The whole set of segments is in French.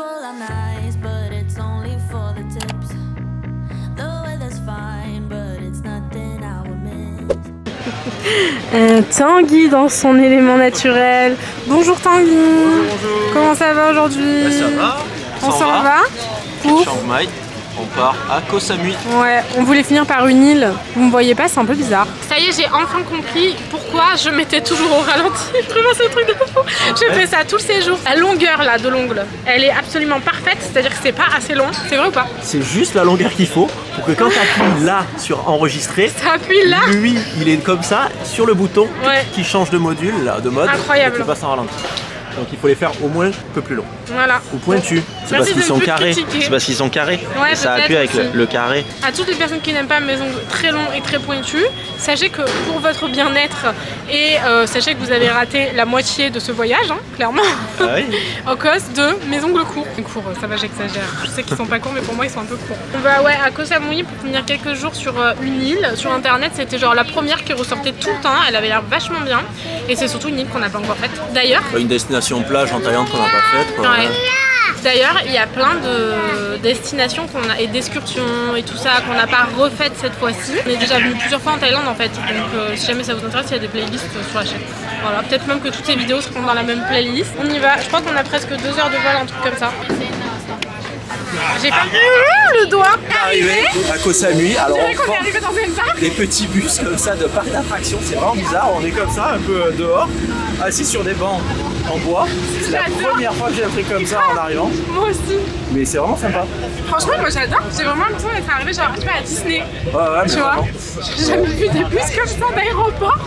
people are nice, but it's only for the tips. The weather's fine, but it's nothing I would miss. Tanguy dans son élément naturel. Bonjour Tanguy. Bonjour. Comment ça va aujourd'hui? Ça va. On s'en va pour Chiang Mai. On part à Koh Samui. Ouais, on voulait finir par une île. Vous me voyez pas, c'est un peu bizarre. Ça y est, j'ai enfin compris pourquoi je mettais toujours au ralenti. Vraiment, c'est un truc de fou. Je fais ça tout le séjour. La longueur là de l'ongle, elle est absolument parfaite. C'est-à-dire que c'est pas assez long. C'est vrai ou pas? C'est juste la longueur qu'il faut pour que quand tu appuies là sur enregistrer, ça appuie là. Lui, il est comme ça sur le bouton ouais. qui change de module, là, de mode. Incroyable. Et tu passes en ralenti. Donc il faut les faire au moins un peu plus long. Voilà. Ou pointu. C'est parce qu'ils sont carrés. C'est parce qu'ils sont carrés. Ouais, et ça appuie avec le carré. À toutes les personnes qui n'aiment pas mes ongles très longs et très pointus, sachez que pour votre bien-être et sachez que vous avez raté la moitié de ce voyage, hein, clairement, ah oui. à cause de mes ongles courts. Courts, ça va, j'exagère. Je sais qu'ils sont pas courts, mais pour moi ils sont un peu courts. On va à Koh Samui pour finir quelques jours sur une île. Sur internet, c'était genre la première qui ressortait tout le temps. Elle avait l'air vachement bien. Et c'est surtout une île qu'on n'a pas encore faite. D'ailleurs, une destination plage en Thaïlande qu'on n'a pas faite. Ouais. D'ailleurs, il y a plein de destinations qu'on a, et d'excursions et tout ça qu'on n'a pas refaites cette fois-ci. On est déjà venu plusieurs fois en Thaïlande en fait, donc si jamais ça vous intéresse, il y a des playlists sur la chaîne. Voilà, peut-être même que toutes ces vidéos seront dans la même playlist. On y va, je crois qu'on a presque 2 heures de vol, un truc comme ça. J'ai pas le doigt arrivé à Koh Samui. Alors on est arrivé dans une barque. Des petits bus comme ça de parc d'attractions, c'est vraiment bizarre. On est comme ça, un peu dehors, assis sur des bancs en bois. C'est la première fois que j'ai un truc comme ça en arrivant. Moi aussi. Mais c'est vraiment sympa. Franchement, moi j'adore. J'ai vraiment l'impression d'être arrivé genre à Disney. Ouais, mais tu vois, j'ai jamais vu des bus comme ça d'aéroport.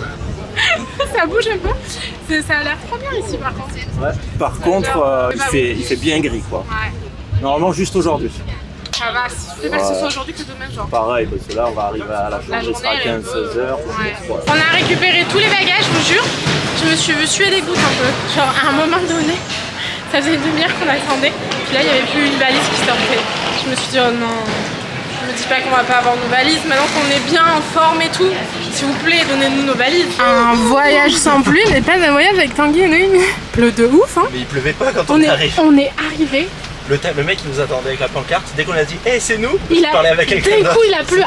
Ça bouge un peu. Ça a l'air trop bien ici par contre. Ouais. Par contre, il fait bien gris quoi. Ouais. Normalement juste aujourd'hui. Ça va, c'est pas que ce soit aujourd'hui que demain genre. Pareil, parce que là on va arriver à la journée, il sera 15-16 heures. Ouais. On a récupéré tous les bagages, je vous jure. Je me suis vue suer des gouttes un peu. Genre à un moment donné, ça faisait une demi-heure qu'on attendait. Puis là il n'y avait plus une valise qui sortait. Je me suis dit oh non, ne me dis pas qu'on va pas avoir nos valises. Maintenant qu'on est bien en forme et tout, s'il vous plaît, donnez-nous nos valises. Un voyage sans pluie n'est pas un voyage avec Tanguy et Noémie. Il pleut de ouf hein. Mais il pleuvait pas quand on est arrivé. On est arrivé. Le mec qui nous attendait avec la pancarte, dès qu'on a dit hey, c'est nous, il parlait avec quelqu'un d'autre. Du coup il a plu à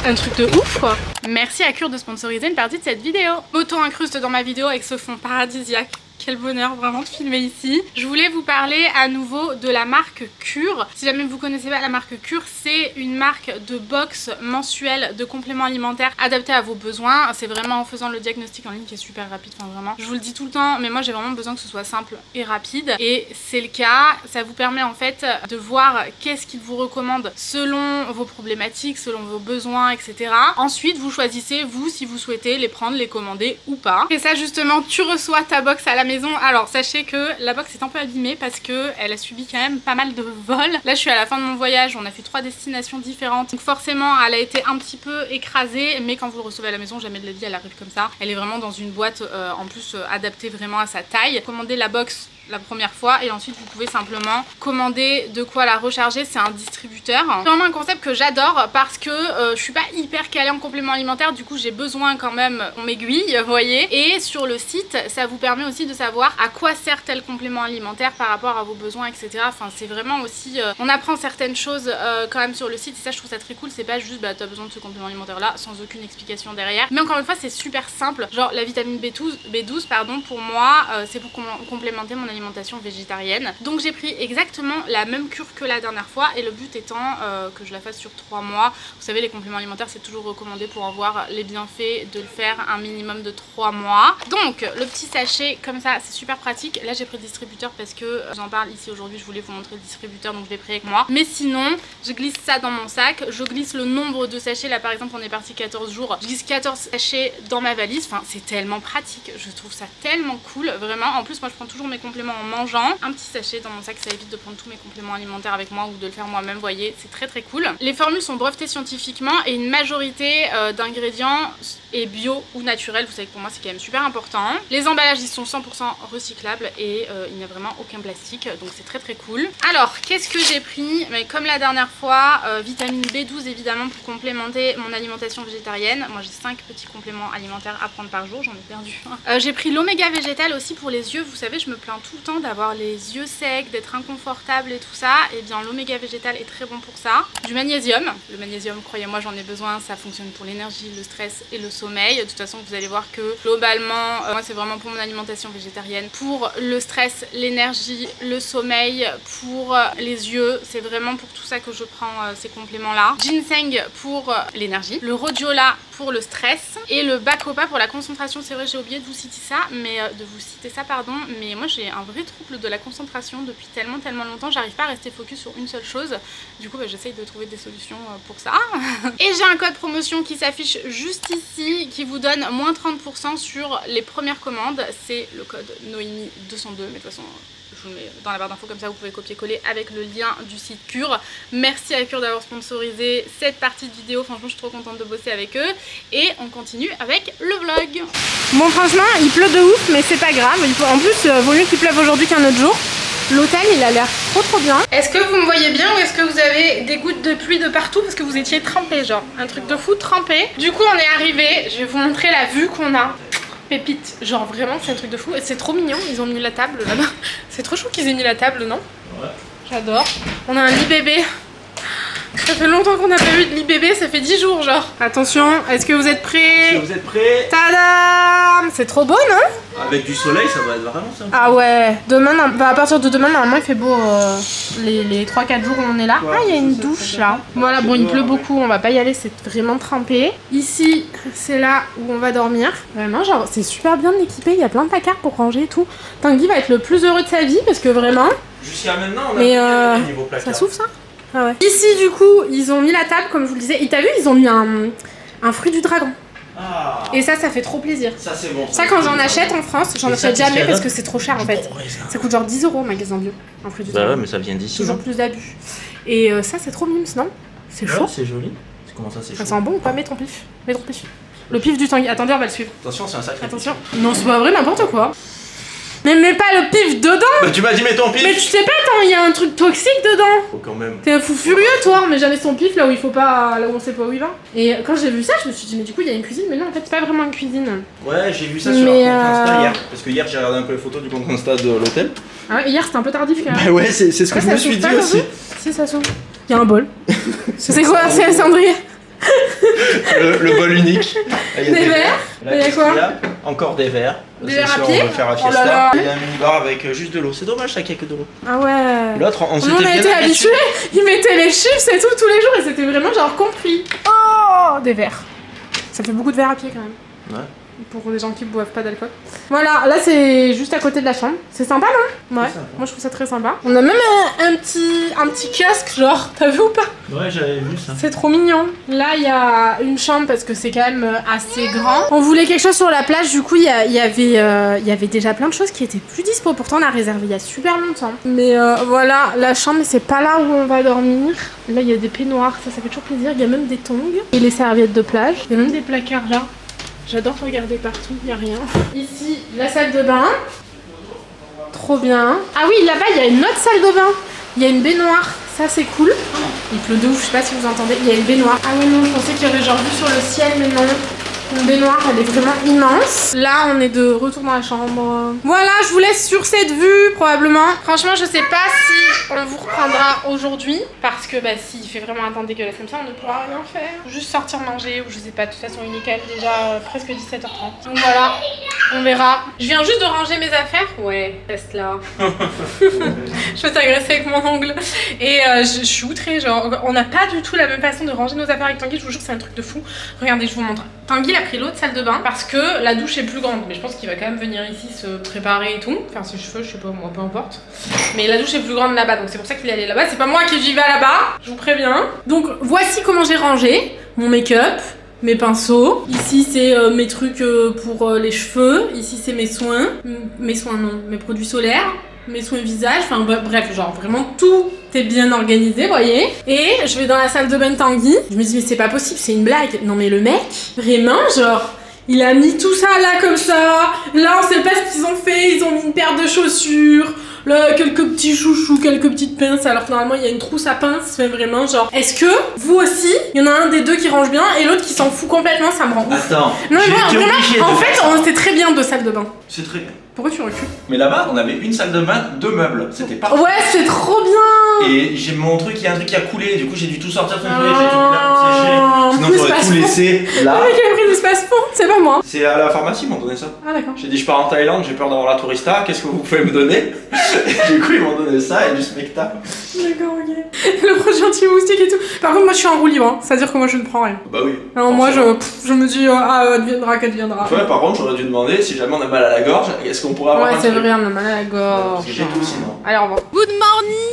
un truc de ouf quoi. Merci à Cure de sponsoriser une partie de cette vidéo. Moto incruste dans ma vidéo avec ce fond paradisiaque. Quel bonheur vraiment de filmer ici. Je voulais vous parler à nouveau de la marque Cure. Si jamais vous connaissez pas la marque Cure, c'est une marque de box mensuelle de compléments alimentaires adaptés à vos besoins. C'est vraiment en faisant le diagnostic en ligne qui est super rapide, enfin vraiment. Je vous le dis tout le temps, mais moi j'ai vraiment besoin que ce soit simple et rapide. Et c'est le cas. Ça vous permet en fait de voir qu'est-ce qu'il vous recommande selon vos problématiques, selon vos besoins, etc. Ensuite, vous choisissez, vous, si vous souhaitez les prendre, les commander ou pas. Et ça justement, tu reçois ta box à la maison. Alors sachez que la box est un peu abîmée parce que elle a subi quand même pas mal de vols. Là je suis à la fin de mon voyage, on a fait 3 destinations différentes. Donc forcément elle a été un petit peu écrasée, mais quand vous le recevez à la maison, jamais de la vie elle arrive comme ça. Elle est vraiment dans une boîte en plus adaptée vraiment à sa taille. Commandez la box la première fois et ensuite vous pouvez simplement commander de quoi la recharger. C'est un distributeur. C'est vraiment un concept que j'adore parce que je suis pas hyper calée en compléments alimentaires, du coup j'ai besoin quand même qu'on m'aiguille, vous voyez. Et sur le site ça vous permet aussi de savoir à quoi sert tel complément alimentaire par rapport à vos besoins, etc. Enfin c'est vraiment aussi on apprend certaines choses quand même sur le site et ça je trouve ça très cool. C'est pas juste bah t'as besoin de ce complément alimentaire là sans aucune explication derrière, mais encore une fois c'est super simple. Genre la vitamine B12 pardon, pour moi c'est pour complémenter mon alimentation végétarienne. Donc j'ai pris exactement la même cure que la dernière fois et le but étant que je la fasse sur 3 mois. Vous savez les compléments alimentaires c'est toujours recommandé pour avoir les bienfaits de le faire un minimum de 3 mois. Donc le petit sachet comme ça c'est super pratique. Là j'ai pris le distributeur parce que j'en parle ici aujourd'hui, je voulais vous montrer le distributeur donc je l'ai pris avec moi. Mais sinon je glisse ça dans mon sac, je glisse le nombre de sachets. Là par exemple on est parti 14 jours, je glisse 14 sachets dans ma valise. Enfin c'est tellement pratique, je trouve ça tellement cool vraiment. En plus moi je prends toujours mes compléments en mangeant. Un petit sachet dans mon sac, ça évite de prendre tous mes compléments alimentaires avec moi ou de le faire moi-même, vous voyez, c'est très très cool. Les formules sont brevetées scientifiquement et une majorité d'ingrédients est bio ou naturel. Vous savez que pour moi c'est quand même super important. Les emballages ils sont 100% recyclables et il n'y a vraiment aucun plastique, donc c'est très très cool. Alors qu'est-ce que j'ai pris? Mais comme la dernière fois, vitamine B12 évidemment pour complémenter mon alimentation végétarienne. Moi j'ai 5 petits compléments alimentaires à prendre par jour, j'en ai perdu. J'ai pris l'oméga végétal aussi pour les yeux. Vous savez je me plains tout le temps d'avoir les yeux secs, d'être inconfortable et tout ça, et bien l'oméga végétal est très bon pour ça. Du magnésium. Le magnésium, croyez-moi, j'en ai besoin. Ça fonctionne pour l'énergie, le stress et le sommeil. De toute façon, vous allez voir que globalement, moi c'est vraiment pour mon alimentation végétarienne. Pour le stress, l'énergie, le sommeil, pour les yeux, c'est vraiment pour tout ça que je prends ces compléments-là. Ginseng pour l'énergie, le rhodiola pour le stress et le bacopa pour la concentration. C'est vrai, j'ai oublié de vous citer ça, mais mais moi j'ai un vrai trouble de la concentration depuis tellement longtemps. J'arrive pas à rester focus sur une seule chose. Du coup, j'essaye de trouver des solutions pour ça. Et j'ai un code promotion qui s'affiche juste ici, qui vous donne moins 30% sur les premières commandes. C'est le code Noémie202, mais de toute façon je vous le mets dans la barre d'infos, comme ça vous pouvez copier-coller avec le lien du site Cure. Merci à Cure d'avoir sponsorisé cette partie de vidéo, franchement je suis trop contente de bosser avec eux. Et on continue avec le vlog. Bon, franchement il pleut de ouf, mais c'est pas grave. En plus vaut mieux qu'il pleuve aujourd'hui qu'un autre jour. L'hôtel il a l'air trop bien. Est-ce que vous me voyez bien ou est-ce que vous avez des gouttes de pluie de partout parce que vous étiez trempés, genre un truc de fou trempé. Du coup on est arrivé, je vais vous montrer la vue qu'on a. Pépite, genre vraiment c'est un truc de fou et c'est trop mignon, ils ont mis la table là-bas. C'est trop chou qu'ils aient mis la table, non? Ouais. J'adore. On a un lit bébé. Ça fait longtemps qu'on n'a pas eu de lit bébé, ça fait 10 jours genre. Attention, est-ce que vous êtes prêts? Si vous êtes prêts? Tadam! C'est trop beau, non? Avec du soleil, ça va être vraiment sympa. Ah ouais, demain, à partir de demain, normalement il fait beau les 3-4 jours où on est là. Ah, il y a une douche là. Voilà, bon il pleut beaucoup, on va pas y aller, c'est vraiment trempé. Ici, c'est là où on va dormir. Vraiment, genre c'est super bien équipé, il y a plein de placards pour ranger et tout. Tanguy va être le plus heureux de sa vie parce que vraiment... Jusqu'à maintenant, on a mis niveau placard. Ça s'ouvre ça? Ah ouais. Ici du coup ils ont mis la table comme je vous le disais. Et t'as vu ils ont mis un fruit du dragon. Ah. Et ça fait trop plaisir. Ça c'est bon. Ça quand j'en achète en France, j'en achète jamais parce que c'est trop cher en fait. Ça coûte genre 10 € au magasin bio. Un fruit du dragon. Bah ouais mais ça vient d'ici. Toujours plus d'abus. Et ça c'est trop mime non? C'est chaud. C'est joli. Comment ça c'est chaud? Ça sent bon ou pas? Mets ton pif. Mets ton pif. Le pif du Tanguy. Attendez on va le suivre. Attention c'est un sacré. Attention. Non c'est pas vrai n'importe quoi. Mais mets pas le pif dedans! Bah tu m'as dit mets ton pif! Mais tu sais pas, attends, il y a un truc toxique dedans! Oh, quand même. T'es un fou furieux toi, mais jamais son pif là où il faut pas, là où on sait pas où il va. Et quand j'ai vu ça, je me suis dit mais du coup il y a une cuisine, mais non en fait c'est pas vraiment une cuisine. Ouais j'ai vu ça sur leur compte Insta hier, parce que hier j'ai regardé un peu les photos du compte Insta de l'hôtel. Ah ouais, hier c'était un peu tardif quand même. Bah ouais c'est ce que je me suis dit aussi. Si ça s'ouvre. Il y a un bol. C'est quoi? C'est un cendrier. le bol unique. Des verres. Il y a quoi? Encore des verres. Des verres à pied. On va faire la fiesta. Oh là là. Il y a un minibar avec juste de l'eau. C'est dommage ça qu'il n'y a que de l'eau. Ah ouais. L'autre on s'était bien été habitués. Ils mettaient les chips et tout tous les jours et c'était vraiment genre compris. Oh, des verres. Ça fait beaucoup de verres à pied quand même. Ouais. Pour les gens qui boivent pas d'alcool. Voilà, là c'est juste à côté de la chambre. C'est sympa non? Ouais, sympa. Moi je trouve ça très sympa. On a même un petit kiosque genre, t'as vu ou pas? Ouais j'avais vu ça. C'est trop mignon. Là il y a une chambre parce que c'est quand même assez grand. On voulait quelque chose sur la plage, du coup il y avait déjà plein de choses qui étaient plus dispo. Pourtant on a réservé il y a super longtemps. Mais voilà, la chambre c'est pas là où on va dormir. Là il y a des peignoirs, ça fait toujours plaisir. Il y a même des tongs et les serviettes de plage. Il y a même des placards là. J'adore regarder partout, il n'y a rien. Ici, la salle de bain. Trop bien. Ah oui, là-bas, il y a une autre salle de bain. Il y a une baignoire. Ça, c'est cool. Il pleut de ouf, je sais pas si vous entendez. Il y a une baignoire. Ah oui, non, je pensais qu'il y aurait genre vue sur le ciel, mais non. Une baignoire, elle est vraiment immense. Là, on est de retour dans la chambre. Voilà, je vous laisse sur cette vue, probablement. Franchement, je sais pas si on vous reprendra aujourd'hui. Parce que, bah, s'il fait vraiment un temps dégueulasse comme ça, on ne pourra rien faire. Juste sortir manger, ou je sais pas. De toute façon, il est quand même déjà presque 17h30. Donc voilà, on verra. Je viens juste de ranger mes affaires. Ouais, reste là. Je vais t'agresser avec mon ongle. Et je suis outrée, genre, on n'a pas du tout la même façon de ranger nos affaires avec Tanguy. Je vous jure, c'est un truc de fou. Regardez, je vous montre. Tanguy a pris l'autre salle de bain parce que la douche est plus grande, mais je pense qu'il va quand même venir ici se préparer et tout, faire ses cheveux, je sais pas moi, peu importe. Mais la douche est plus grande là-bas, donc c'est pour ça qu'il est allé là-bas. C'est pas moi qui j'y vais là-bas, je vous préviens. Donc voici comment j'ai rangé mon make-up, mes pinceaux. Ici c'est mes trucs pour les cheveux. Ici c'est mes soins, mes produits solaires. Mes soins visage, enfin bref, genre vraiment tout est bien organisé, voyez. Et je vais dans la salle de bain de Tanguy. Je me dis mais c'est pas possible, c'est une blague. Non mais le mec, vraiment genre, il a mis tout ça là comme ça. Là on sait pas ce qu'ils ont fait, ils ont mis une paire de chaussures. Là, quelques petits chouchous, quelques petites pinces, alors que normalement il y a une trousse à pinces, mais vraiment genre, est-ce que vous aussi, il y en a un des deux qui range bien et l'autre qui s'en fout complètement, ça me rend ouf. Attends, non, vraiment, en fait, on sait très bien deux salles de bain. C'est très bien. Pourquoi tu recules? Mais là-bas, on avait une salle de bain, 2 meubles. C'était parfait. Ouais, c'est trop bien. Et j'ai mon truc, il y a un truc qui a coulé, du coup j'ai dû tout sortir, tout nettoyer, j'ai tout mis là pour sécher. Sinon j'aurais tout laissé là. Le mec a pris l'espace-fond, c'est pas moi. C'est à la pharmacie, ils m'ont donné ça. Ah d'accord. J'ai dit je pars en Thaïlande, j'ai peur d'avoir la tourista, qu'est-ce que vous pouvez me donner? Et du coup ils m'ont donné ça et du smecta. D'accord, ok. Le projet anti-moustique et tout. Par contre, moi je suis en roue libre, hein. C'est-à-dire que moi je ne prends rien. Bah oui. Alors moi je me dis, adviendra qu'adviendra. Ouais, par contre, j'aurais dû demander si jamais on a mal à la gorge, est-ce qu'on pourrait avoir Ouais, un c'est truc? vrai, on a mal à la gorge. Parce que j'ai tout sinon. Allez, au revoir. Good morning!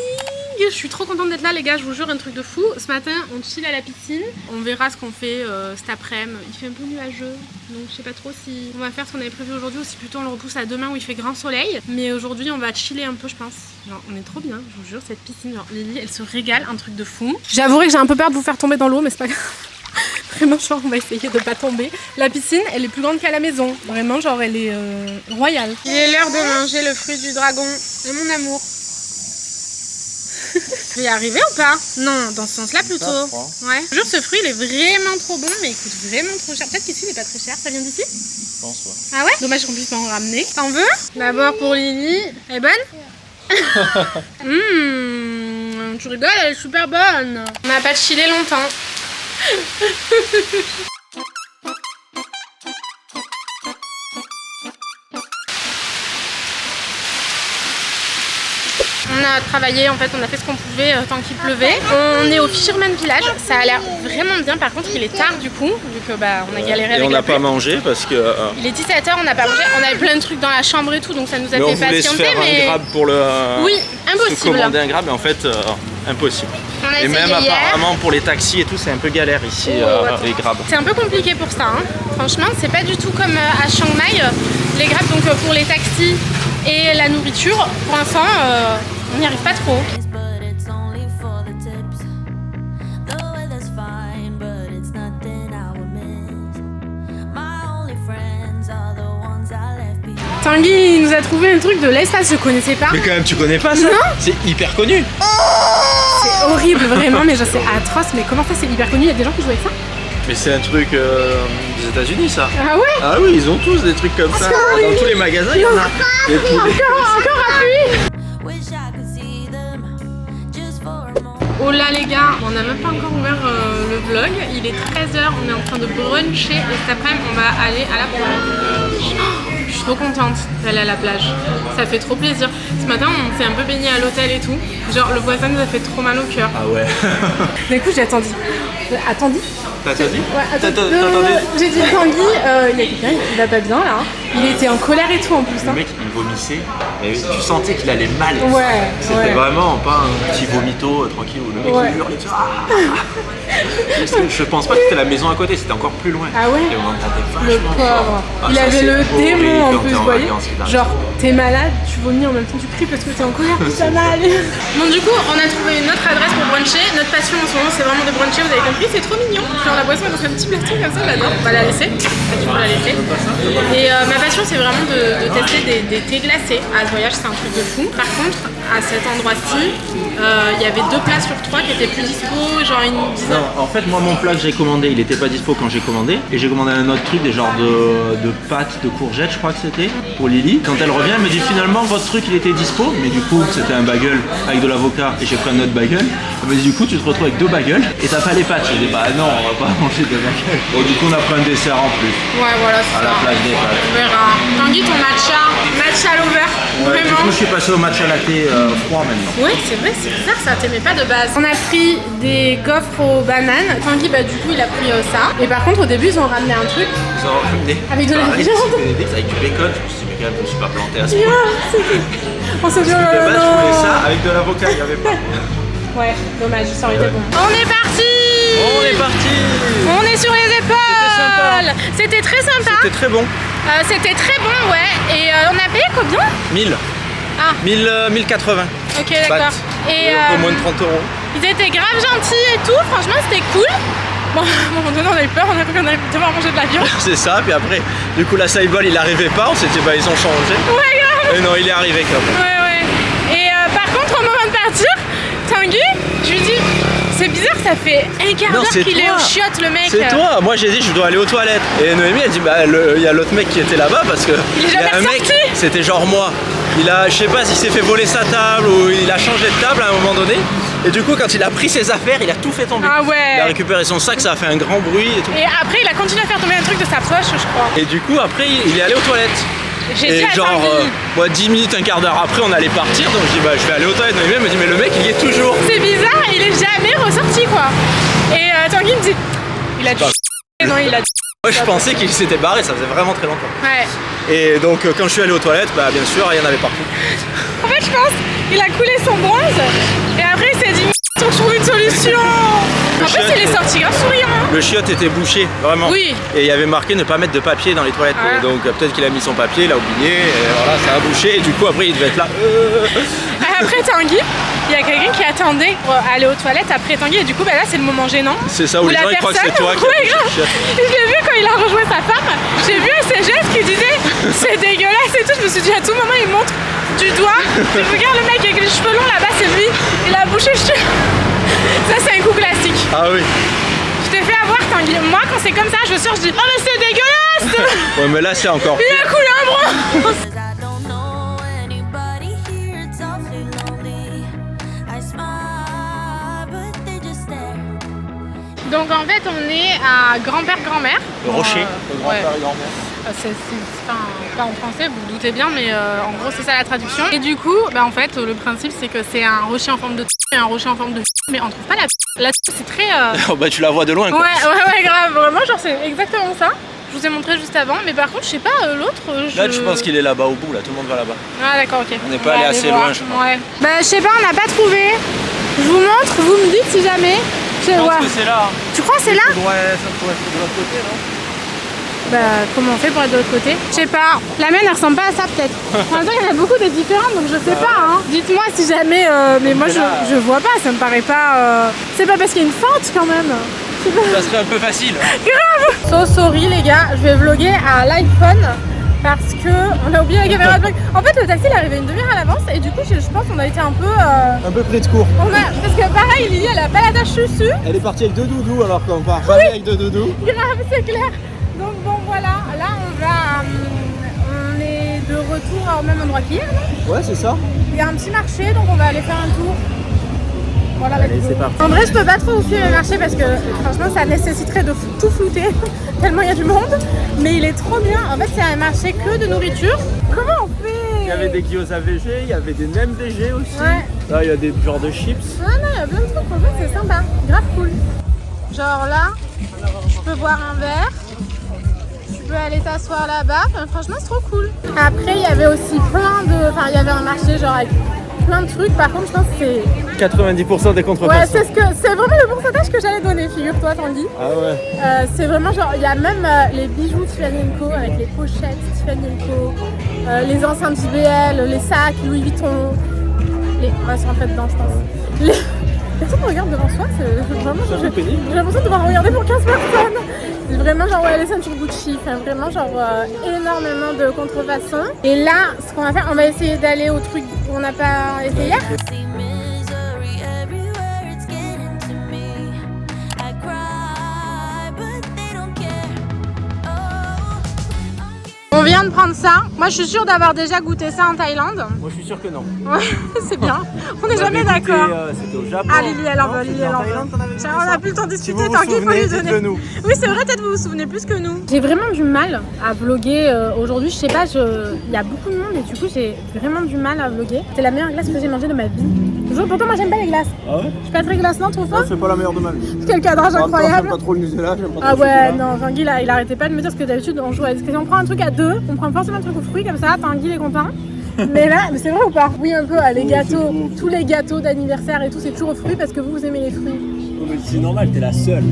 Je suis trop contente d'être là, les gars, je vous jure, un truc de fou. Ce matin, on chill à la piscine. On verra ce qu'on fait cet après-midi. Il fait un peu nuageux, donc je sais pas trop si on va faire ce qu'on avait prévu aujourd'hui ou si plutôt on le repousse à demain où il fait grand soleil. Mais aujourd'hui, on va chiller un peu, je pense. Genre, on est trop bien, je vous jure, cette piscine. Genre, Lily, elle se régale, un truc de fou. J'avouerai que j'ai un peu peur de vous faire tomber dans l'eau, mais c'est pas grave. Vraiment, genre, on va essayer de pas tomber. La piscine, elle est plus grande qu'à la maison. Vraiment, genre, elle est royale. Il est l'heure de manger le fruit du dragon. De mon amour. Je vais y arriver ou pas? Non, dans ce sens-là plutôt. Ouais. Je jure, ce fruit, il est vraiment trop bon, mais il coûte vraiment trop cher. Peut-être qu'ici, il est pas très cher. Ça vient d'ici? Je pense, ouais. Ah ouais? Dommage qu'on puisse pas en ramener. T'en veux? D'abord pour Lily. Elle est bonne? Tu rigoles, elle est super bonne. On n'a pas chillé longtemps. On a travaillé, en fait, on a fait ce qu'on pouvait tant qu'il pleuvait. On est au Fisherman Village, ça a l'air vraiment bien. Par contre, il est tard du coup, vu que on a galéré avec on la n'a pluie. pas mangé parce que. Il est 17h, on n'a pas mangé. On avait plein de trucs dans la chambre et tout, donc ça nous a fait on voulait patienter. se faire mais un grab pour le. oui, Se impossible. commander un grab, mais en fait, impossible. On a Et essayé même hier. apparemment pour les taxis et tout, c'est un peu galère ici, attends. les grabs. C'est un peu compliqué pour ça, hein. Franchement, c'est pas du tout comme à Chiang Mai. Les grabs, donc pour les taxis et la nourriture, pour l'instant, on n'y arrive pas trop. But it's only for the tips. The weather's fine, but it's nothing I would miss. My only friends are the ones I left behind. Tanguy il nous a trouvé un truc de l'espace, je connaissais pas. Mais quand même, tu connais pas ça? Non. C'est hyper connu. C'est horrible, vraiment, mais genre c'est atroce. Mais comment ça, c'est hyper connu? Il y a des gens qui jouent avec ça? Mais c'est un truc des États-Unis, ça. Ah ouais? Ah oui, ils ont tous des trucs comme ça. Dans tous les magasins, il y en a. Des poulets. Encore à pluie. Wish I could see them just for a moment. Oh là les gars, on n'a même pas encore ouvert le vlog. Il est 13h, on est en train de bruncher et cet après-midi on va aller à la plage. Je suis trop contente d'aller à la plage. Ça fait trop plaisir. Ce matin on s'est un peu baigné à l'hôtel et tout. Genre le voisin nous a fait trop mal au cœur. Ah ouais. Du coup j'ai attendu. Attendu? T'as dit? Ouais, T'attendais? j'ai dit Tanguy, il y a quelqu'un, il va pas bien là. Il était en colère et tout en plus. Le Hein. mec, il vomissait, mais tu sentais qu'il allait mal. Ouais, C'était ouais. vraiment pas un petit vomito tranquille où le mec Ouais. il hurle et tout. Je pense pas que c'était la maison à côté, c'était encore plus loin. Ah ouais? Et on entendait Le vachement pauvre. fort. Ah, Il ça, avait c'est le horrible démon en quand plus, t'es vous en voyez. vacances, putain. Genre, t'es malade, tu vomis en même temps, tu cries parce que t'es en colère, ça va aller. Bon, du coup, on a trouvé une autre adresse pour bruncher. Notre passion en ce moment, c'est vraiment de bruncher, vous avez compris, c'est trop mignon. Genre, la boisson est dans un petit plastique comme ça, j'adore. On va la laisser. Tu peux la laisser. Et ma passion, c'est vraiment de tester des thés glacés. À ce voyage, c'est un truc de fou. Par contre, à cet endroit-ci, il y avait 2 plats sur 3 qui étaient plus dispo, genre une dizaine. Non, en fait, moi, mon plat que j'ai commandé, il était pas dispo quand j'ai commandé. Et j'ai commandé un autre truc, des genres de pâtes de courgettes, je crois que c'était, pour Lily. Quand elle revient, elle me dit finalement, votre truc, il était dispo. Mais du coup, c'était un bagel avec de l'avocat et j'ai pris un autre bagel. Elle me dit, du coup, tu te retrouves avec 2 bagels et t'as pas les pâtes. J'ai dit, bah non, on va pas manger 2 bagels. Bon, du coup, on a pris un dessert en plus, Ouais, voilà, c'est à la ça. place des pâtes. On verra. Tanguy, ton matcha à l'over, Ouais, du vraiment. coup, je suis passé au matcha latte froid maintenant. Ouais, c'est vrai, c'est bizarre, ça t'aimait pas de base. On a pris des gaufres aux bananes. Tanguy, bah du coup, il a pris ça. Et par contre, au début, ils ont ramené un truc. Ils ont ramené Avec de la pareil, viande. c'est Bénédicte avec du bacon. Je me suis dit, mais quand même, je me suis pas planté à ce point. On s'est dit, oh De là base, là, je voulais non. ça avec de l'avocat, il y avait pas. Ouais, dommage, ça aurait été bon. On est parti. On est parti. On est sur les épaules. C'était très sympa. C'était très bon. C'était très bon, ouais. Et on a payé combien? 1000. Ah. 1080. Ok, d'accord. Baht. Et Un peu moins de 30 €. ils étaient grave gentils et tout. Franchement, c'était cool. Bon, à un moment donné, on a eu peur. On a cru qu'on allait devoir manger de la viande. C'est ça, puis après, du coup, la sideball, il arrivait pas. On s'est dit, bah, ils ont changé. Ouais, grave. Et non, il est arrivé quand même. Ouais, ouais. Et par contre, au moment de partir, Tanguy, je lui dis, c'est bizarre, ça fait un quart Non, d'heure c'est qu'il est toi. au chiottes, le mec. C'est toi. Moi, j'ai dit, je dois aller aux toilettes. Et Noémie, elle dit, bah, il y a l'autre mec qui était là-bas parce que. Il est y a jamais un mec. ressorti. c'était genre moi. Je sais pas s'il s'est fait voler sa table ou il a changé de table à un moment donné. Et du coup, quand il a pris ses affaires, il a tout fait tomber. Ah ouais. Il a récupéré son sac, ça a fait un grand bruit et tout. Et après, il a continué à faire tomber un truc de sa poche, je crois. Et du coup, après, il est allé aux toilettes. J'ai dit Et à genre, Tanguy, moi, 10 minutes, un quart d'heure après, on allait partir. Donc je dis, bah, je vais aller aux toilettes. Mais il me dit, mais le mec, il y est toujours. c'est bizarre, il est jamais ressorti quoi. Et Tanguy me dit, il a dû non, il a dû. Moi, je pensais qu'il s'était barré, ça faisait vraiment très longtemps. Ouais. Et donc, quand je suis allé aux toilettes, bah, bien sûr, il y en avait partout. En fait, je pense qu'il a coulé son bronze et après il s'est dit, faut que je trouve une solution. En plus, il est sorti grave souriant. Hein. Le chiotte était bouché, vraiment. Oui. Et il y avait marqué ne pas mettre de papier dans les toilettes. Ah. Et donc, peut-être qu'il a mis son papier, il a oublié, et voilà, ça a bouché. Et du coup, après, il devait être là. Et après Tanguy, il y a quelqu'un qui attendait pour aller aux toilettes après Tanguy et du coup, bah là, c'est le moment gênant. C'est ça, où les la gens ils croient que c'est toi qui Ouais, as grave. bouché le chiotte. Je l'ai vu quand il a rejoint sa femme, j'ai vu ses gestes qui disaient c'est dégueulasse et tout. Je me suis dit à tout moment il montre du doigt. Je regarde le mec avec les cheveux longs là-bas, c'est lui. Il a bouché le chiotte. Ça c'est un coup classique. Ah oui. Je t'ai fait avoir Tanguy. Moi quand c'est comme ça, je sors, je dis oh mais c'est dégueulasse. Ouais, mais là, c'est encore Il a coulé un bronze. 'Cause I don't know anybody here, it's awfully lonely. I smile, but they just stare. Donc en fait on est à grand-père-grand-mère. le rocher. Ouais. C'est pas en français, vous vous doutez bien, mais en gros c'est ça la traduction. Et du coup, bah, en fait, le principe c'est que c'est un rocher en forme de et un rocher en forme de mais on trouve pas la c'est très... Oh, bah, tu la vois de loin, quoi. Ouais, grave, vraiment, genre c'est exactement ça. Je vous ai montré juste avant, mais par contre, je sais pas, l'autre... Là, je pense qu'il est là-bas au bout, là, tout le monde va là-bas. Ah d'accord, ok. On n'est pas allé assez loin, je crois. Ouais. Bah je sais pas, on n'a pas trouvé. Je vous montre, vous me dites si jamais. Je pense que c'est là. Tu crois que c'est là? Ça pourrait être de l'autre côté, non? Bah comment on fait pour être de l'autre côté? Je sais pas, la mienne elle ressemble pas à ça peut-être. En même temps il y en a beaucoup des différentes donc je sais pas hein. Dites-moi si jamais, mais moi je vois pas, ça me paraît pas... C'est pas parce qu'il y a une fente quand même. Ça serait un peu facile. Grave. So sorry les gars, je vais vlogger à l'iPhone parce que on a oublié la caméra de vlog. En fait le taxi il est arrivé une demi-heure à l'avance et du coup je pense qu'on a été un peu... Un peu pris de court. Parce que pareil Lily elle a pas l'attache dessus. Elle est partie avec deux doudous alors qu'on part jamais avec deux doudous. Grave, c'est clair. Donc bon voilà, là on est de retour au même endroit qu'hier. Ouais, c'est ça. Il y a un petit marché donc on va aller faire un tour. Voilà, Allez, c'est parti. en vrai je peux pas trop vous filmer le marché parce que franchement ça nécessiterait de tout flouter tellement il y a du monde. Mais il est trop bien, en fait c'est un marché que de nourriture. Comment on fait? Il y avait des gyoza VG, il y avait des nems VG aussi. Ouais. Là, il y a des genres de chips. Ah non, il y a plein de trucs, en fait c'est sympa, grave cool. Genre là, tu peux boire un verre. Tu peux aller t'asseoir là-bas, enfin, franchement c'est trop cool. Après il y avait aussi plein de... Enfin il y avait un marché genre avec plein de trucs, par contre je pense que c'est... 90% des contrefaçons. Ouais c'est vraiment le pourcentage que j'allais donner, figure-toi Tanguy. Ah ouais. C'est vraiment genre, il y a même les bijoux Tiffany & Co avec les pochettes Tiffany & Co, les enceintes JBL, les sacs Louis Vuitton, on va se rentrer dedans je pense. Personne ne regarde devant soi, c'est vraiment genre, j'ai l'impression de devoir regarder pour 15 personnes. C'est vraiment genre ouais, les ceintures Gucci, enfin, vraiment genre énormément de contrefaçons. Et là, ce qu'on va faire, on va essayer d'aller au truc qu'on n'a pas été hier. See misery everywhere, it's getting to me. I cry, but they don't care. Oh, On vient de prendre ça. Moi, je suis sûre d'avoir déjà goûté ça en Thaïlande. Moi, je suis sûr que non. Ouais, c'est bien. On n'est jamais d'accord. C'était au Japon. Ah, Lily, elle en Non, veut, c'était Lily, elle en Thaïlande veut. qu'on avait fait On ça n'a plus le temps de Si discuter, vous tant vous qu'il faut souvenez, lui donner. dites-le nous. Oui, c'est vrai, peut-être vous vous souvenez plus que nous. J'ai vraiment du mal à vlogger aujourd'hui. Je sais pas, il y a beaucoup de monde et du coup, j'ai vraiment du mal à vlogger. C'est la meilleure glace que j'ai mangée de ma vie. Toujours, pourtant, moi, j'aime pas les glaces. Ah ouais? Je suis pas très glace, non, trouve pas? C'est pas la meilleure de ma vie. Quel cadrage incroyable. J'aime pas trop le Nutella, j'aime pas Ah trop le ouais, chocolat. non, Tanguy, il arrêtait pas de me dire ce que d'habitude on joue. Parce que si on prend un truc à deux, on prend forcément un truc aux fruits comme ça, Tanguy est content. Mais là, mais c'est vrai ou pas? Oui, un peu, les gâteaux, tous les gâteaux d'anniversaire et tout, c'est toujours aux fruits parce que vous aimez les fruits. C'est normal, t'es la seule.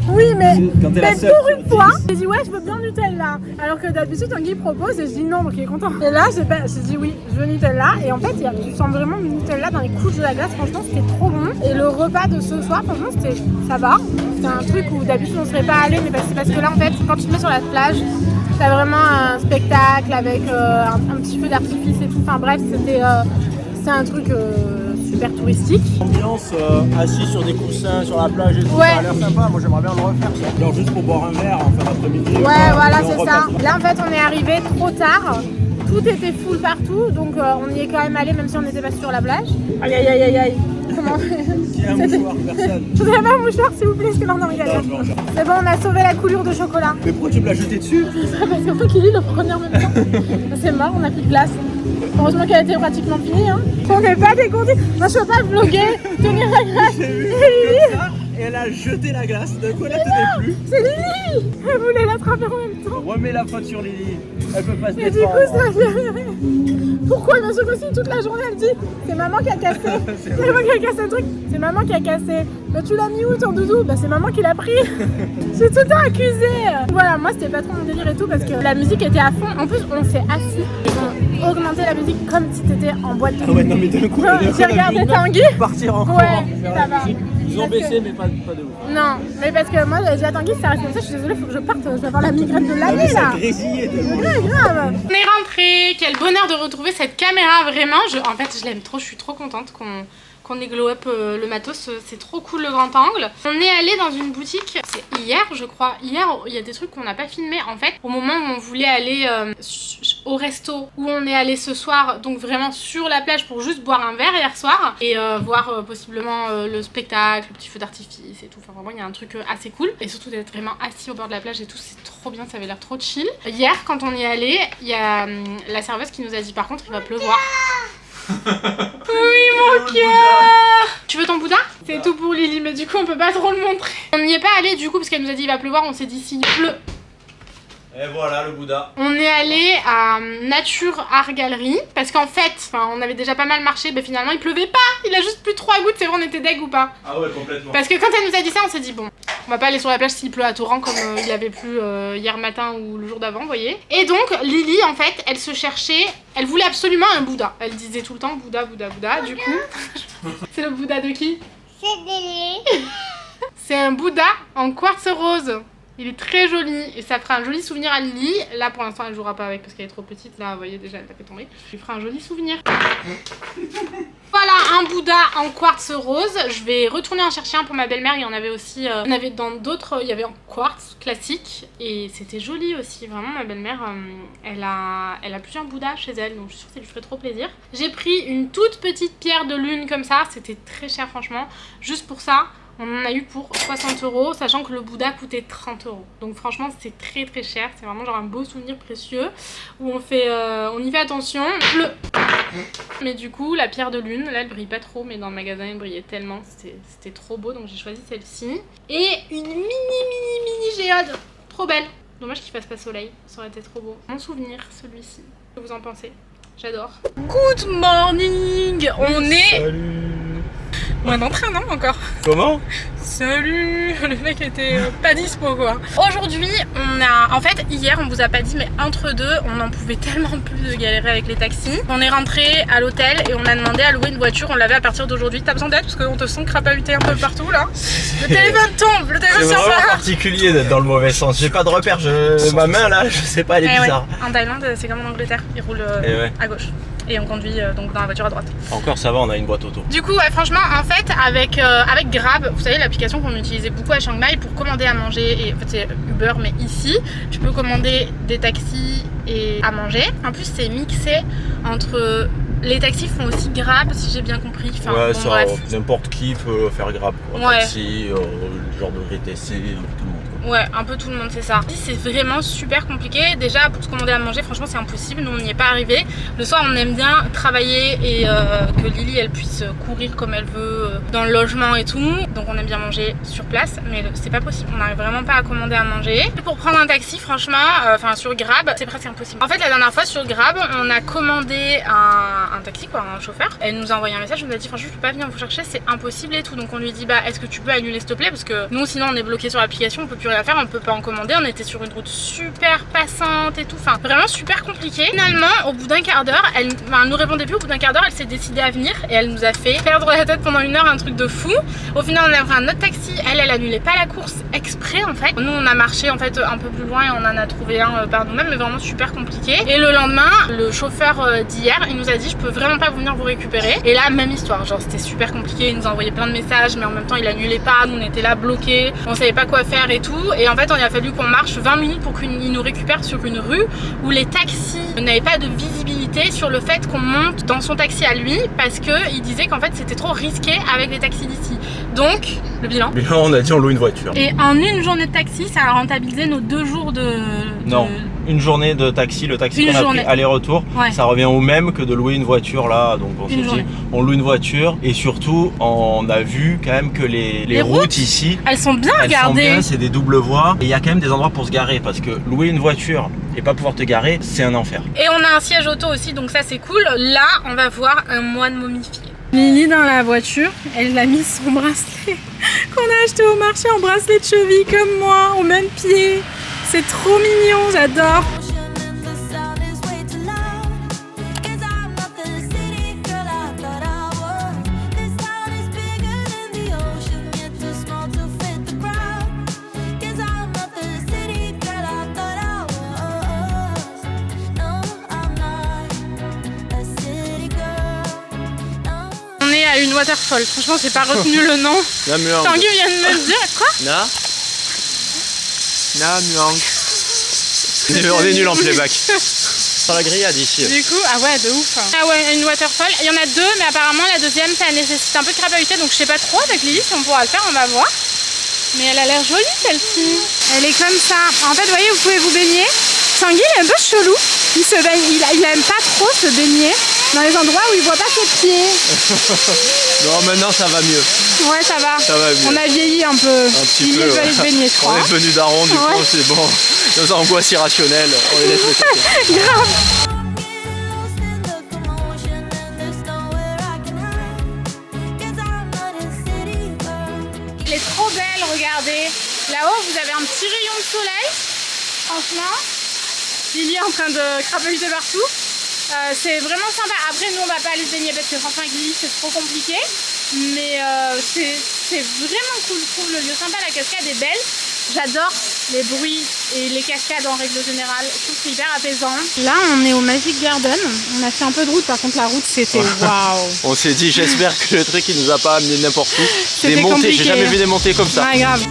Oui, mais Quand t'es la seule, pour une tu fois, dis- j'ai dit ouais, je veux bien Nutella. Alors que d'habitude, Tanguy propose et je dis non, donc il est content. Et là, j'ai dit oui, je veux Nutella. Et en fait, tu sens vraiment le Nutella dans les couches de la glace. Franchement, c'était trop bon. Et le repas de ce soir, franchement, ça va. C'est un truc où d'habitude on serait pas allé, mais c'est parce que là, en fait, quand tu te mets sur la plage, t'as vraiment un spectacle avec un petit feu d'artifice et tout. Enfin bref, c'est un truc super touristique. Ambiance assis sur des coussins sur la plage et tout, Ouais. ça a l'air sympa. Moi, j'aimerais bien le refaire. Ça. Genre juste pour boire un verre en fin d'après-midi. Ouais, voilà, c'est ça. Là, en fait, on est arrivé trop tard. tout était full partout, donc on y est quand même allé même si on n'était pas sur la plage. Aïe aïe aïe aïe aïe. Comment Qui a un mouchoir, personne. Je voudrais pas un mouchoir s'il vous plaît, parce que là on est en galère. C'est bon, on a sauvé la coulure de chocolat. Mais pourquoi tu me l'as jeté dessus? Parce qu'en fait Lily le prenait en même temps. C'est mort, on a plus de glace. Heureusement qu'elle était pratiquement finie. Hein. On n'est pas dégourdis. Moi je peux pas vlogger, tenir la glace. J'ai vu comme ça, et elle a jeté la glace. D'un coup, elle n'était plus. C'est Lily. Elle voulait l'attraper en même temps. Remets la faute sur Lily. Elle peut pas se Et du défendre. coup ça fait... Pourquoi il m'a sauvé aussi toute la journée? Elle dit c'est maman qui a cassé. C'est maman qui a cassé le truc. C'est maman qui a cassé. Mais tu l'as mis où ton doudou? Bah c'est maman qui l'a pris. J'ai tout le temps accusé. Voilà, moi c'était pas trop mon délire et tout parce que la musique était à fond. En plus on s'est assis. Ils ont augmenté la musique comme si t'étais en boîte de nuit. Ah ouais, non, mais d'un coup, J'ai regardé Tanguy. Partir en Ouais, courant vers ça la va. musique. Ils ont baissé, mais pas de ouf. Non, mais parce que moi j'ai dit à Tanguy si ça reste comme ça, je suis désolée, faut que je parte. Je vais avoir la migraine de l'année Ça là. grésillait tellement. Ouais, grave. On est rentré, quel bonheur de retrouver cette caméra, vraiment. En fait, je l'aime trop, je suis trop contente qu'on ait glow up le matos, c'est trop cool le grand angle. On est allé dans une boutique, c'est hier je crois. Hier, il y a des trucs qu'on n'a pas filmé en fait. Au moment où on voulait aller au resto où on est allé ce soir, donc vraiment sur la plage pour juste boire un verre hier soir et voir possiblement le spectacle, le petit feu d'artifice et tout. Enfin vraiment, il y a un truc assez cool. Et surtout d'être vraiment assis au bord de la plage et tout, c'est trop bien, ça avait l'air trop chill. Hier, quand on y est allé, il y a la serveuse qui nous a dit par contre il va pleuvoir. Oui mon cœur. Tu veux ton Bouddha? C'est tout pour Lily, mais du coup on peut pas trop le montrer. On n'y est pas allé du coup parce qu'elle nous a dit il va pleuvoir, on s'est dit s'il pleut. Et voilà le Bouddha. On est allé à Nature Art Gallery parce qu'en fait, on avait déjà pas mal marché, mais finalement il pleuvait pas, il a juste plus 3 gouttes, c'est vrai on était deg ou pas? Ah ouais, complètement. Parce que quand elle nous a dit ça, on s'est dit bon, on va pas aller sur la plage s'il pleut à torrent comme il avait plu hier matin ou le jour d'avant, vous voyez. Et donc Lily en fait, elle se cherchait, elle voulait absolument un Bouddha. Elle disait tout le temps Bouddha, Bouddha, Bouddha. Du coup, c'est le Bouddha de qui? C'est Lily. C'est un Bouddha en quartz rose. Il est très joli et ça fera un joli souvenir à Lily. Là pour l'instant elle jouera pas avec parce qu'elle est trop petite. Là vous voyez déjà elle a fait tomber. Je lui ferai un joli souvenir. Voilà un Bouddha en quartz rose. Je vais retourner en chercher un pour ma belle-mère. Il y en avait aussi, il y en avait dans d'autres, il y avait en quartz classique et c'était joli aussi. Vraiment ma belle-mère, elle a plusieurs Bouddhas chez elle donc je suis sûre que ça lui ferait trop plaisir. J'ai pris une toute petite pierre de lune comme ça. C'était très cher franchement. Juste pour ça. On en a eu pour 60 €, sachant que le Bouddha coûtait 30 €. Donc franchement c'est très très cher, c'est vraiment genre un beau souvenir précieux où on y fait attention. Mais du coup la pierre de lune, là elle brille pas trop, mais dans le magasin elle brillait tellement, c'était trop beau, donc j'ai choisi celle-ci. Et une mini géode, trop belle. Dommage qu'il fasse pas soleil, ça aurait été trop beau. Mon souvenir celui-ci, que vous en pensez? J'adore. Good morning. On est... Salut. Moins d'entrain, non encore? Comment? Salut. Le mec était pas dispo quoi. Aujourd'hui on a... En fait hier on vous a pas dit mais entre deux on n'en pouvait tellement plus de galérer avec les taxis. On est rentré à l'hôtel et on a demandé à louer une voiture. On l'avait à partir d'aujourd'hui. T'as besoin d'aide parce qu'on te sent crapahuter un peu partout là. Le téléphone tombe. Le téléphone C'est sort vraiment pas. particulier d'être dans le mauvais sens. J'ai pas de repère. Ma main là, je sais pas, elle est Eh bizarre. ouais. En Thaïlande c'est comme en Angleterre. Ils roulent ouais. à gauche. Et on conduit donc dans la voiture à droite. Encore ça va, on a une boîte auto. Du coup, ouais, franchement, en fait, avec Grab, vous savez, l'application qu'on utilisait beaucoup à Chiang Mai pour commander à manger, et en fait, c'est Uber, mais ici, tu peux commander des taxis et à manger. En plus, c'est mixé entre. Les taxis font aussi Grab, si j'ai bien compris. Enfin, Ouais, bon, ça, bref. n'importe qui peut faire Grab. Quoi. Ouais. Taxi, le genre de VTC, tout le monde. Quoi. Ouais, un peu tout le monde, c'est ça. C'est vraiment super compliqué. Déjà, pour se commander à manger, franchement, c'est impossible. Nous, on n'y est pas arrivé. Le soir, on aime bien travailler et que Lily, elle puisse courir comme elle veut dans le logement et tout. Donc, on aime bien manger sur place, mais c'est pas possible. On n'arrive vraiment pas à commander à manger. Et pour prendre un taxi, franchement, enfin sur Grab, c'est presque impossible. En fait, la dernière fois sur Grab, on a commandé un taxi, quoi, un chauffeur. Elle nous a envoyé un message, elle nous a dit franchement, je peux pas venir vous chercher, c'est impossible et tout. Donc, on lui dit bah, est-ce que tu peux annuler s'il te plaît? Parce que nous, sinon, on est bloqué sur l'application, on peut plus rien faire, on peut pas en commander. On était sur une route super passante et tout, enfin vraiment super compliqué. Finalement, au bout d'un quart d'heure, elle nous répondait plus. Au bout d'un quart d'heure, elle s'est décidée à venir et elle nous a fait perdre la tête pendant 1 heure, un truc de fou. Au final, on a pris un autre taxi. Elle annulait pas la course exprès en fait. Nous, on a marché en fait un peu plus loin et on en a trouvé un par nous-mêmes, mais vraiment super compliqué. Et le lendemain, le chauffeur d'hier, il nous a dit je peux vraiment pas venir vous récupérer. Et là, même histoire, genre c'était super compliqué. Il nous a envoyé plein de messages, mais en même temps, il annulait pas. Nous, on était là bloqués, on savait pas quoi faire et tout. tout. Et en fait, il a fallu qu'on marche 20 minutes pour qu'il nous récupère sur une rue où les taxis n'avaient pas de visibilité sur le fait qu'on monte dans son taxi à lui parce qu'il disait qu'en fait c'était trop risqué avec les taxis d'ici. Donc, le bilan. On a dit on loue une voiture. Et en une journée de taxi, ça a rentabilisé nos 2 jours de... Non, une journée de taxi, le taxi qu'on a pris aller-retour, ouais. Ça revient au même que de louer une voiture là. Donc on s'est dit, on loue une voiture et surtout on a vu quand même que les routes ici, elles sont bien regardées. C'est des doubles voies et il y a quand même des endroits pour se garer parce que louer une voiture et pas pouvoir te garer, c'est un enfer. Et on a un siège auto aussi, donc ça c'est cool. Là, on va voir un moine momifié. Lily dans la voiture, elle a mis son bracelet qu'on a acheté au marché en bracelet de cheville comme moi, au même pied. C'est trop mignon, j'adore. On est à une waterfall, franchement j'ai pas retenu le nom. Tanguy vient de me le dire, quoi? On est nul en playback. Sur la grillade ici. Du coup, ah ouais, de ouf. Ah ouais, une waterfall. Il y en a 2, mais apparemment la deuxième, ça nécessite un peu de crapahuter, donc je sais pas trop avec Lily si on pourra le faire, on va voir. Mais elle a l'air jolie celle-ci. Elle est comme ça. En fait, vous voyez, vous pouvez vous baigner. Tanguy, il est un peu chelou. Il se baigne, il aime pas trop se baigner dans les endroits où il voit pas ses pieds. Non, maintenant ça va mieux. Ouais, ça va. Ça va mieux. On a vieilli un peu. Un petit il peu. est allé se baigner, je crois. On est venu d'Aron, du coup, c'est bon. Nos angoisses irrationnelles, on les laisse de côté. Grave. Elle est trop belle, regardez. Là-haut, vous avez un petit rayon de soleil. Franchement, Lily est en train de crapahuter partout. C'est vraiment sympa. Après, nous, on va pas aller se baigner parce que franchement, avec Lily, c'est trop compliqué. Mais c'est vraiment cool. Je trouve le lieu sympa. La cascade est belle. J'adore les bruits et les cascades en règle générale. Je trouve que c'est hyper apaisant. Là, on est au Magic Garden. On a fait un peu de route. Par contre, la route, c'était waouh. On s'est dit, j'espère que le truc, il nous a pas amené n'importe où. Des montées, compliqué. j'ai jamais vu des montées comme ça. Ouais, grave.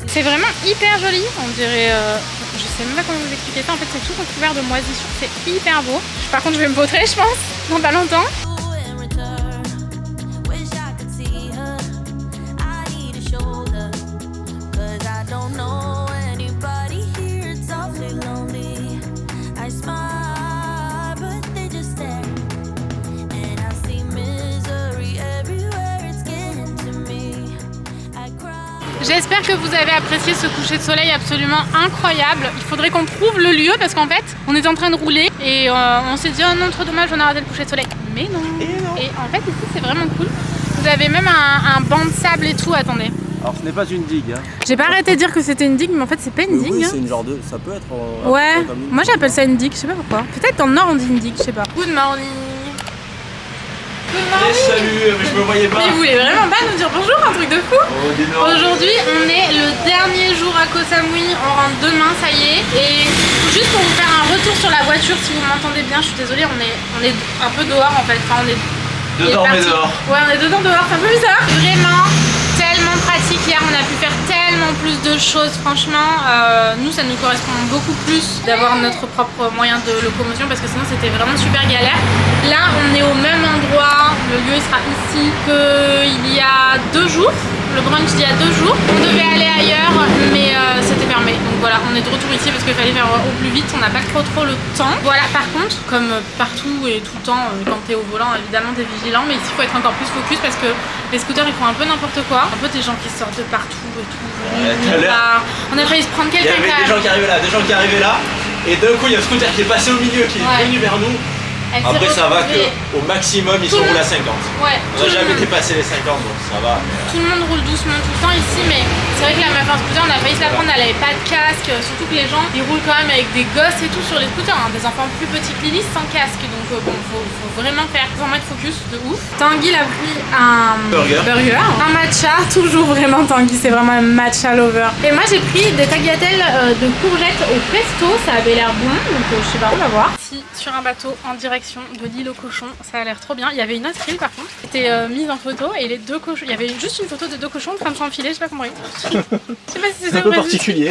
C'est vraiment hyper joli, on dirait, je sais même pas comment vous expliquer ça, en fait c'est tout recouvert de moisissures, c'est hyper beau. Par contre je vais me vautrer je pense, dans pas longtemps. J'espère que vous avez apprécié ce coucher de soleil absolument incroyable. Il faudrait qu'on trouve le lieu parce qu'en fait, on est en train de rouler et on s'est dit oh non, trop dommage, on a raté le coucher de soleil. Mais non. Et en fait, ici, c'est vraiment cool. Vous avez même un banc de sable et tout, attendez. Alors ce n'est pas une digue. Hein. J'ai pas arrêté de dire que c'était une digue, mais en fait, c'est pas une digue. Oui, hein. c'est une genre de... Ça peut être... Ouais, moi j'appelle ça une digue, je sais pas pourquoi. Peut-être dans le nord on dit une digue, je sais pas. Good morning. Salut, mais je me voyais pas. Mais vous voulez vraiment pas nous dire bonjour, un truc de fou? Aujourd'hui, on est le dernier jour à Koh Samui, on rentre demain, ça y est. Et juste pour vous faire un retour sur la voiture, si vous m'entendez bien, je suis désolée, on est un peu dehors en fait. Enfin, on est dedans mais dehors. Ouais, on est dedans dehors, c'est un peu bizarre. Vraiment tellement pratique, hier on a pu faire tellement plus de choses, franchement nous ça nous correspond beaucoup plus d'avoir notre propre moyen de locomotion parce que sinon c'était vraiment super galère. Là on est au même endroit, le lieu il sera ici qu'il y a 2 jours, le brunch d'il y a 2 jours. On devait aller ailleurs mais c'était fermé, donc voilà on est de retour ici parce qu'il fallait faire au plus vite, on n'a pas trop le temps. Voilà, par contre comme partout et tout le temps quand t'es au volant évidemment t'es vigilant, mais ici il faut être encore plus focus parce que les scooters ils font un peu n'importe quoi, un peu des gens qui sortent de partout et tout. On a failli se prendre quelqu'un. Il y avait des gens qui arrivaient là, et d'un coup il y a un scooter qui est passé au milieu, qui est venu vers nous. Après ça va qu'au maximum ils sont roulés à 50. Ouais, on n'a jamais dépassé les 50 donc ça va. Tout le monde roule doucement tout le temps ici, mais c'est vrai que la meuf en scooter on a failli se la prendre, elle avait pas de casque, surtout que les gens ils roulent quand même avec des gosses et tout sur les scooters, hein, des enfants plus petits que Lily sans casque, donc bon faut vraiment faire 100 mètres focus de ouf. Tanguy a pris un burger, un matcha, toujours vraiment Tanguy, c'est vraiment un matcha lover. Et moi j'ai pris des tagliatelles de courgettes au pesto, ça avait l'air bon, donc je sais pas, on va voir. Si parti sur un bateau en direction de l'île aux cochons. Ça a l'air trop bien. Il y avait une autre île par contre. C'était mise en photo et les deux cochons. Il y avait juste une photo de deux cochons en train de s'enfiler. J'ai pas compris. Je sais pas si c'était un peu particulier.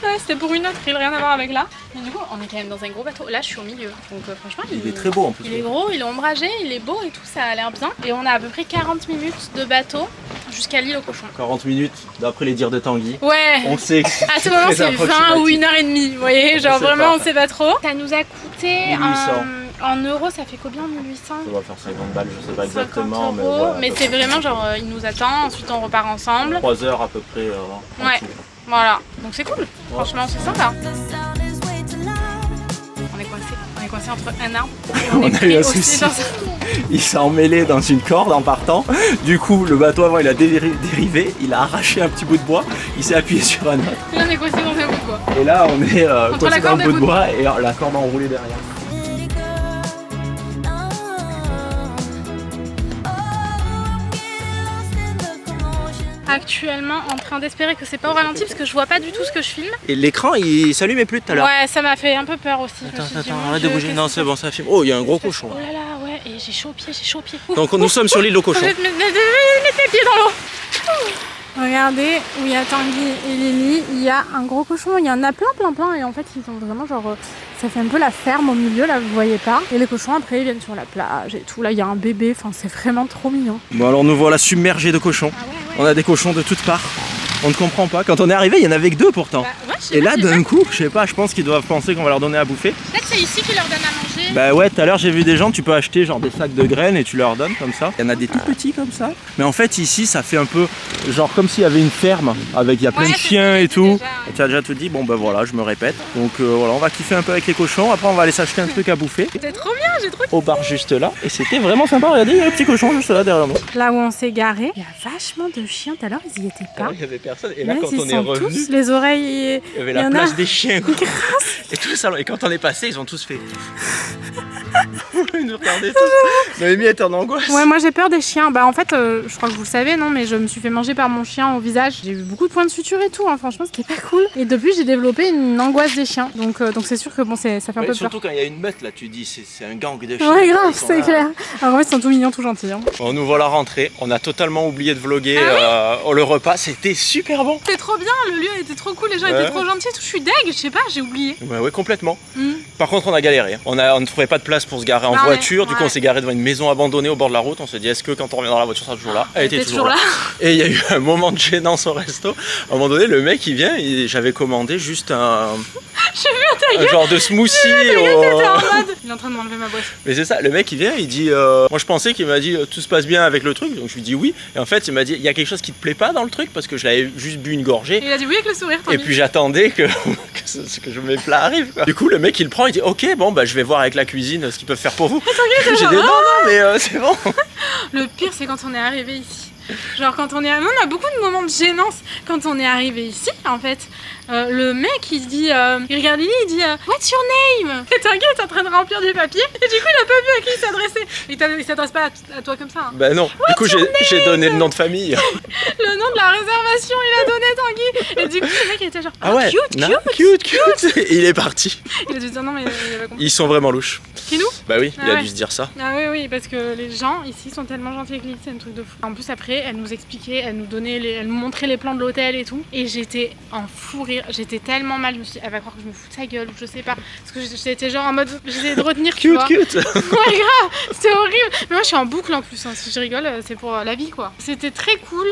Ouais, c'était pour une autre île, rien à voir avec là. Mais du coup, on est quand même dans un gros bateau. Là, je suis au milieu. Donc franchement, Il est très beau en plus. il est gros, il est ombragé, il est beau et tout. Ça a l'air bien. Et on a à peu près 40 minutes de bateau jusqu'à l'île aux cochons. 40 minutes d'après les dires de Tanguy. Ouais. On sait que À ce moment, c'est 20 ou 1h30. Vous voyez, genre vraiment, on sait pas trop. Ça nous a coûté 1800. en euros, ça fait combien 1800? Ça va faire 50 balles, je sais pas 50 exactement. Mais, euros. voilà, Mais c'est vraiment genre, il nous attend, ensuite on repart ensemble. 3 heures à peu près. En Ouais, tout. voilà. Donc c'est cool. Franchement, c'est sympa. The sound is way too loud. On est coincé entre un arbre. On a pris eu un aussi souci. dans ça. Il s'est emmêlé dans une corde en partant. Du coup, le bateau avant il a dérivé, il a arraché un petit bout de bois, il s'est appuyé sur un autre. Et là, on est coincé dans un bout de bois. Et là, on est Entre coincé la dans corde le et bout le de bois et la corde enroulée derrière. Pretty girl. Oh, I'm getting lost in the commotion. Actuellement, en train d'espérer que c'est pas au ralenti parce que je vois pas du tout ce que je filme. Et l'écran il s'allumait plus tout à l'heure. Ouais, ça m'a fait un peu peur aussi. Je me suis dit, Attends, mon arrête de Dieu, bouger. qu'est-ce Non, que c'est bon, ça filme. Oh, il y a un gros cochon. Oh là là, ouais, et j'ai chaud au pied, j'ai chaud au pied. Ouh. Donc, nous sommes sur l'île aux cochons. Je vais te mettre les pieds dans l'eau. Regardez, où il y a Tanguy et Lily, il y a un gros cochon, il y en a plein et en fait ils ont vraiment genre, ça fait un peu la ferme au milieu là, vous voyez pas. Et les cochons après ils viennent sur la plage et tout, là il y a un bébé, enfin c'est vraiment trop mignon. Bon, alors nous voilà submergés de cochons. Ah ouais, On a des cochons de toutes parts. On ne comprend pas. Quand on est arrivé, il y en avait que 2 pourtant. Bah, ouais, je sais Et pas, là, je sais d'un coup, je sais pas, je pense qu'ils doivent penser qu'on va leur donner à bouffer. pas. Peut-être c'est ici qu'ils leur donnent à manger. Bah ouais, tout à l'heure j'ai vu des gens, tu peux acheter genre des sacs de graines et tu leur donnes comme ça. Il y en a des tout petits comme ça. Mais en fait ici ça fait un peu genre comme s'il y avait une ferme avec il y a plein Ouais, de c'est chiens ce que et j'ai tout. déjà. Et tu as déjà tout dit, bon bah voilà, je me répète. Donc voilà, on va kiffer un peu avec les cochons. Après on va aller s'acheter un truc à bouffer C'était trop bien, j'ai trop. au bar juste là. Et c'était vraiment sympa, regardez, il y a les petits cochons juste là derrière nous. Là où on s'est garé, il y a vachement de chiens. Tout à l'heure ils y étaient pas. Il y avait personne. Et Là, là quand ils on est sont revenu, tous les oreilles. il y avait il y la en a- place des chiens quoi. Grâce. Et tout ça. Et quand on est passé, ils ont tous fait. Ils nous regardaient tous. Noémie était en angoisse. Ouais, moi j'ai peur des chiens. Bah en fait, je crois que vous le savez, non, mais je me suis fait manger par mon chien au visage. J'ai eu beaucoup de points de suture et tout, hein. Franchement, c'était pas cool. Et depuis, j'ai développé une angoisse des chiens. Donc c'est sûr que bon, ça fait un Ouais, peu surtout peur. quand il y a une meute là, tu dis c'est un gang de chiens. Ouais, grave, Ils sont c'est là. clair. Alors en fait, ils sont tout mignons, tout gentils. Hein. Bon, nous voilà rentrés. On a totalement oublié de vloguer le repas. C'était super bon. C'était trop bien, le lieu était trop cool, les gens Ouais. étaient trop gentils et tout. Je suis deg, je sais pas, j'ai oublié. Ouais, complètement. Mm. Par contre, on a galéré. On ne trouvait pas de place pour se garer en Non, mais- voiture. Du coup, ouais. on s'est garé devant une maison abandonnée au bord de la route. On s'est dit, est-ce que quand on reviendra, la voiture sera toujours là? Elle était toujours là. Et il y a eu un moment de gênance au resto. À un moment donné, le mec il vient. J'avais commandé juste un genre de smoothie. T'étais en mode. Il est en train de m'enlever ma boîte. Mais c'est ça, le mec il vient, il dit moi je pensais qu'il m'a dit tout se passe bien avec le truc, donc je lui dis oui. Et en fait il m'a dit il y a quelque chose qui te plaît pas dans le truc parce que je l'avais juste bu une gorgée. Et il a dit oui avec le sourire, Et puis j'attendais que mes plats arrivent quoi. Du coup le mec il le prend, il dit ok bon bah je vais voir avec la cuisine ce qu'ils peuvent faire pour vous. J'ai dit non mais c'est bon. Le pire, c'est quand on est arrivé ici. Genre quand on est arrivé, on a beaucoup de moments de gênance quand on est arrivé ici en fait. Le mec il dit, il regarde Lily, il dit what's your name? Et Tanguy est en train de remplir du papier et du coup il a pas vu à qui il s'adressait. Il s'adresse pas à toi comme ça. Hein. Bah non, du coup j'ai donné le nom de famille. Le nom de la réservation il a donné Tanguy. Et du coup le mec il était genre Ah ouais, cute. Et il est parti. Il a dû dire non mais il avait compris. Ils sont vraiment louches. Qui nous? Bah oui, il Ah a ouais. dû se dire ça. Ah oui parce que les gens ici sont tellement gentils avec Lily, c'est un truc de fou. En plus après elle nous expliquait, elle nous montrait les plans de l'hôtel et tout et j'étais en fou rire, j'étais tellement mal, je me suis dit elle va croire que je me fous de sa gueule ou je sais pas parce que j'étais genre en mode j'essayais de retenir tu vois. Cute. Ouais grave, c'était horrible. Mais moi je suis en boucle en plus, hein. Si je rigole c'est pour la vie quoi. C'était très cool,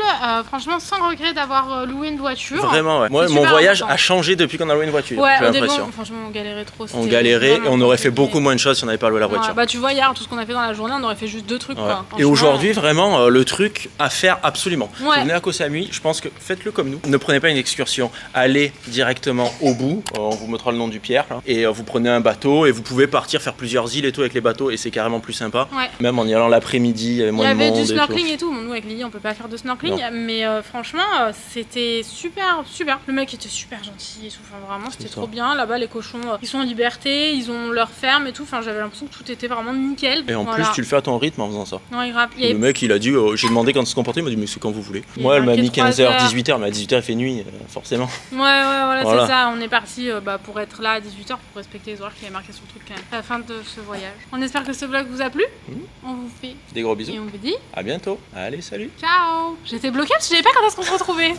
franchement sans regret d'avoir loué une voiture. Vraiment ouais. Moi C'est mon super voyage important. a changé depuis qu'on a loué une voiture, Ouais j'ai au début l'impression. franchement on galérait trop. On c'était galérait et vraiment on aurait fait compliqué. beaucoup moins de choses si on n'avait pas loué la voiture. Ouais, bah tu vois hier tout ce qu'on a fait dans la journée on aurait fait juste 2 trucs Ouais. quoi. Et Franchement, aujourd'hui, vraiment, le truc à faire absolument. Ouais. Vous venez à Koh Samui, je pense que faites-le comme nous. Ne prenez pas une excursion. Allez directement au bout. On vous mettra le nom du pierre. Là. Et vous prenez un bateau et vous pouvez partir faire plusieurs îles et tout avec les bateaux. Et c'est carrément plus sympa. Ouais. Même en y allant l'après-midi, il y avait Il y moins de avait monde. du et tout. snorkeling et tout. Bon, nous avec Lily on peut pas faire de snorkeling, Non. mais franchement c'était super. Le mec était super gentil et tout. Enfin vraiment c'était C'est trop ça. bien. Là-bas les cochons ils sont en liberté, ils ont leur ferme et tout. Enfin j'avais l'impression que tout était vraiment nickel. Et en Voilà. plus, tu le fais à ton rythme en faisant ça. Ouais grave. Il y Le avait- mec, il a dit j'ai demandé quand est-ce comporter, il m'a dit mais c'est quand vous voulez. Moi elle m'a mis 15h, 18h, mais à 18h il fait nuit, forcément. Ouais, voilà. C'est ça. On est parti pour être là à 18h pour respecter les horaires qui avaient marqué sur le truc quand même. À la fin de ce voyage. On espère que ce vlog vous a plu. On vous fait des gros bisous. Et on vous dit à bientôt. Allez, salut. ciao. J'étais bloquée parce que je savais pas quand est-ce qu'on se retrouvait.